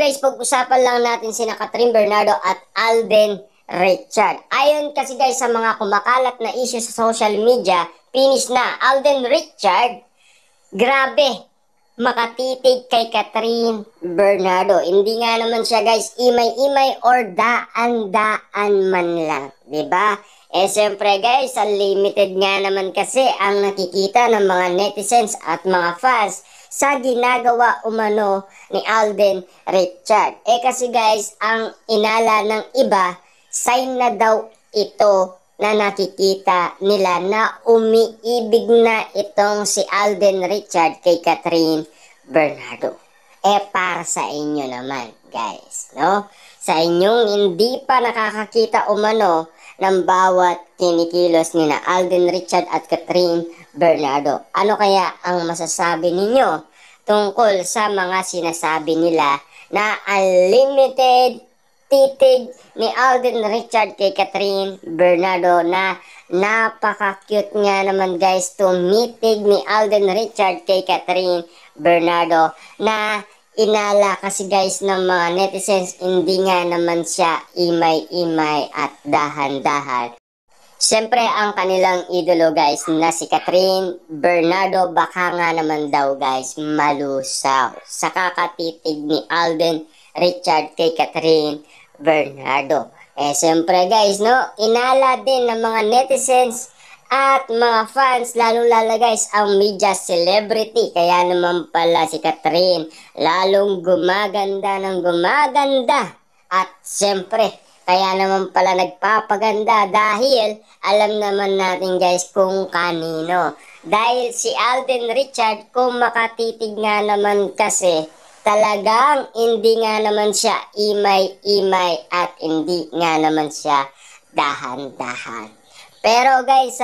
guys, pag-usapan lang natin sina Catherine Bernardo at Alden Richard. Ayon kasi guys sa mga kumakalat na issue sa social media, finish na Alden Richard. Grabe, makatitig kay Catherine Bernardo. Hindi nga naman siya guys imay-imay or daan-daan man lang, 'di ba? Siyempre guys, unlimited nga naman kasi ang nakikita ng mga netizens at mga fans sa ginagawa umano ni Alden Richard. Kasi guys, ang inala ng iba, sign na daw ito na nakikita nila na umiibig na itong si Alden Richard kay Catherine Bernardo. Para sa inyo naman guys, no? Sa inyong hindi pa nakakakita umano ng bawat kinikilos ni na Alden Richard at Catherine Bernardo. Ano kaya ang masasabi ninyo tungkol sa mga sinasabi nila na unlimited titig ni Alden Richard kay Catherine Bernardo, na napaka-cute nga naman guys tumitig ni Alden Richard kay Catherine Bernardo, na inala kasi guys ng mga netizens hindi nga naman siya imay-imay at dahan-dahan. Siyempre ang kanilang idolo guys na si Catherine Bernardo baka nga naman daw guys malusaw sa kakatitig ni Alden Richard kay Catherine Bernardo. Siyempre guys, no, inala din ng mga netizens at mga fans, lalo-lalo guys ang media celebrity. Kaya naman pala si Catherine lalong gumaganda ng gumaganda. At siyempre, kaya naman pala nagpapaganda dahil alam naman natin guys kung kanino. Dahil si Alden Richard, kung makatitig nga naman kasi, talagang hindi nga naman siya imay-imay at hindi nga naman siya dahan-dahan. Pero guys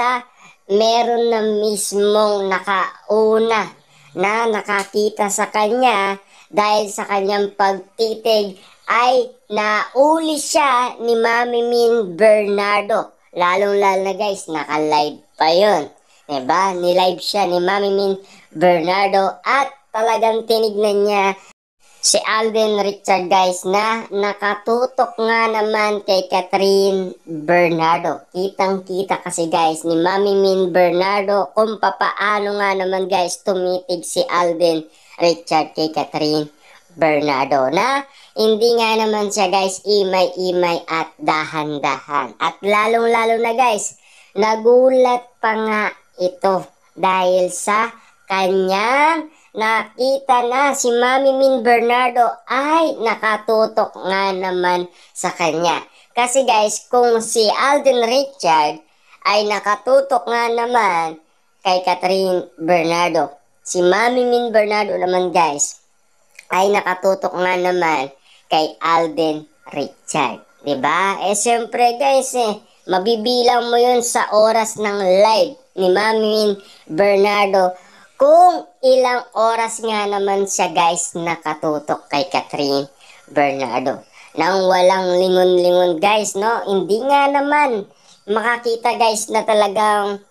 meron na mismong nakauna na nakakita sa kanya dahil sa kanyang pagtitig ay nauli siya ni Mami Min Bernardo. Lalong-lalo na guys, naka-live pa yun. Diba? Ni-live siya ni Mami Min Bernardo at talagang tinignan niya si Alden Richard guys na nakatutok nga naman kay Catherine Bernardo. Kitang-kita kasi guys ni Mami Min Bernardo kung papaano nga naman guys tumitig si Alden Richard kay Catherine Bernardo, na hindi nga naman siya guys imay-imay at dahan-dahan. At lalong-lalo na guys, nagulat pa nga ito dahil sa kanyang nakita na si Mami Min Bernardo ay nakatutok nga naman sa kanya. Kasi guys, kung si Alden Richard ay nakatutok nga naman kay Catherine Bernardo, si Mami Min Bernardo naman guys ay nakatutok nga naman kay Alden Richard. Diba? Siyempre guys mabibilang mo yun sa oras ng live ni Mami Min Bernardo kung ilang oras nga naman siya guys nakatutok kay Catherine Bernardo. Nang walang lingon-lingon guys, no? Hindi nga naman makakita guys na talagang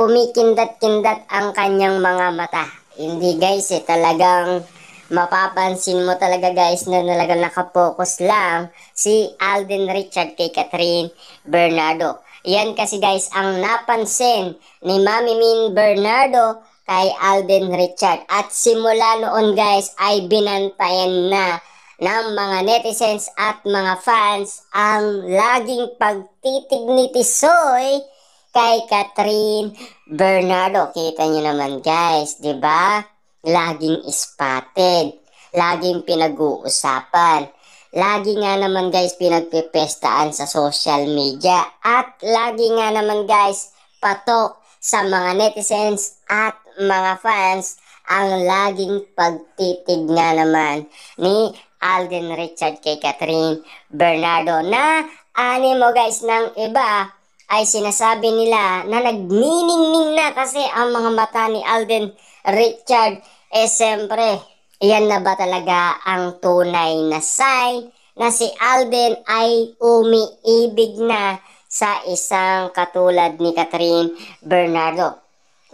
kumikindat-kindat ang kanyang mga mata. Hindi guys talagang mapapansin mo talaga guys na talagang nakapokus lang si Alden Richard kay Catherine Bernardo. Yan kasi guys ang napansin ni Mami Min Bernardo kay Alden Richard. At simula noon guys ay binantayan na ng mga netizens at mga fans ang laging pagtitig ni Tisoy kay Catherine Bernardo. Kita nyo naman guys, di ba? Laging spotted, laging pinag-uusapan, lagi nga naman guys pinagpipestaan sa social media, at lagi nga naman guys patok sa mga netizens at mga fans ang laging pagtitig nga naman ni Alden Richard kay Catherine Bernardo, na animo guys ng iba ay sinasabi nila na nagniningning na kasi ang mga mata ni Alden Richard. Siyempre, yan na ba talaga ang tunay na sign na si Alden ay umiibig na sa isang katulad ni Catherine Bernardo?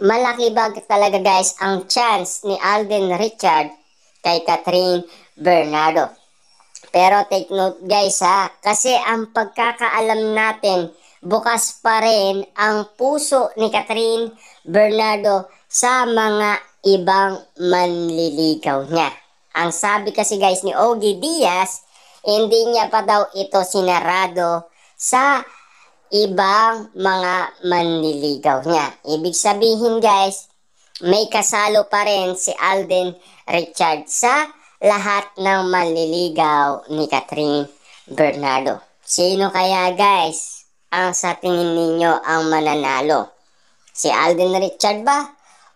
Malaki ba talaga guys ang chance ni Alden Richard kay Catherine Bernardo? Pero take note guys ha, kasi ang pagkakaalam natin, bukas pa rin ang puso ni Catherine Bernardo sa mga ibang manliligaw niya. Ang sabi kasi guys ni Ogie Diaz, hindi niya pa daw ito sinarado sa ibang mga manliligaw niya. Ibig sabihin guys, may kasalo pa rin si Alden Richard sa lahat ng manliligaw ni Catherine Bernardo. Sino kaya guys ang sa tingin ninyo ang mananalo? Si Alden Richard ba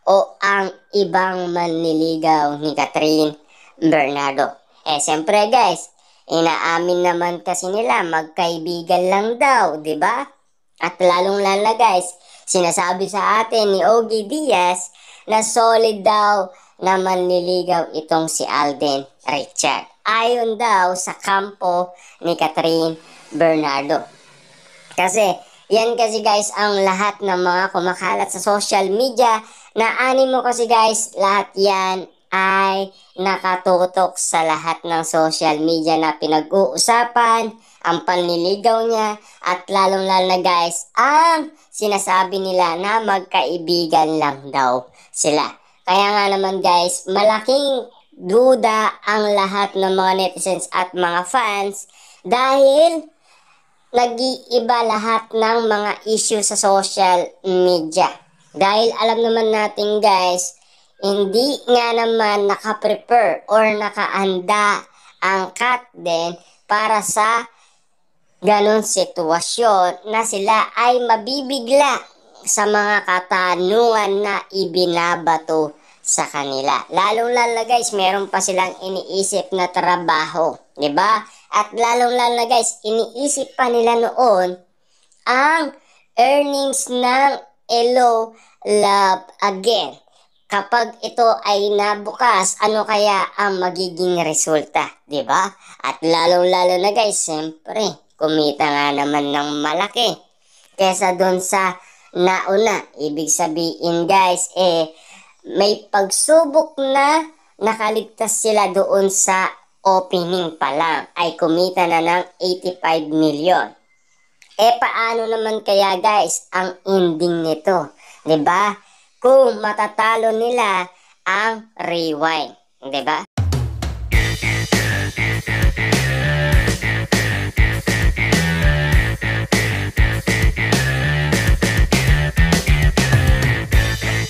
o ang ibang manliligaw ni Catherine Bernardo? Siyempre guys, inaamin naman kasi nila magkaibigan lang daw, di ba? At lalong lala guys, sinasabi sa atin ni Ogie Diaz na solid daw na manliligaw itong si Alden Richard. Ayon daw sa kampo ni Catherine Bernardo. Kasi, yan kasi guys ang lahat ng mga kumakalat sa social media na animo kasi guys, lahat yan ay nakatutok sa lahat ng social media na pinag-uusapan, ang panliligaw niya, at lalong-lalo na guys, ang sinasabi nila na magkaibigan lang daw sila. Kaya nga naman guys, malaking duda ang lahat ng mga netizens at mga fans dahil nag-iiba lahat ng mga issue sa social media. Dahil alam naman natin guys, hindi nga naman naka-prepare or nakaanda ang Kat din para sa ganon sitwasyon na sila ay mabibigla sa mga katanungan na ibinabato sa kanila. Lalong-lalo guys, meron pa silang iniisip na trabaho, 'di ba? At lalong-lalo guys, iniisip pa nila noon ang earnings ng Hello Love Again. Kapag ito ay nabukas, ano kaya ang magiging resulta, 'di ba? At lalong-lalo na guys, siyempre, kumita nga naman ng malaki kesa doon sa nauna. Ibig sabihin guys, may pagsubok na nakaligtas sila doon sa opening pa lang ay kumita na ng 85 million. Paano naman kaya guys ang ending nito? 'Di ba? Kung matatalo nila ang rewind, 'di ba?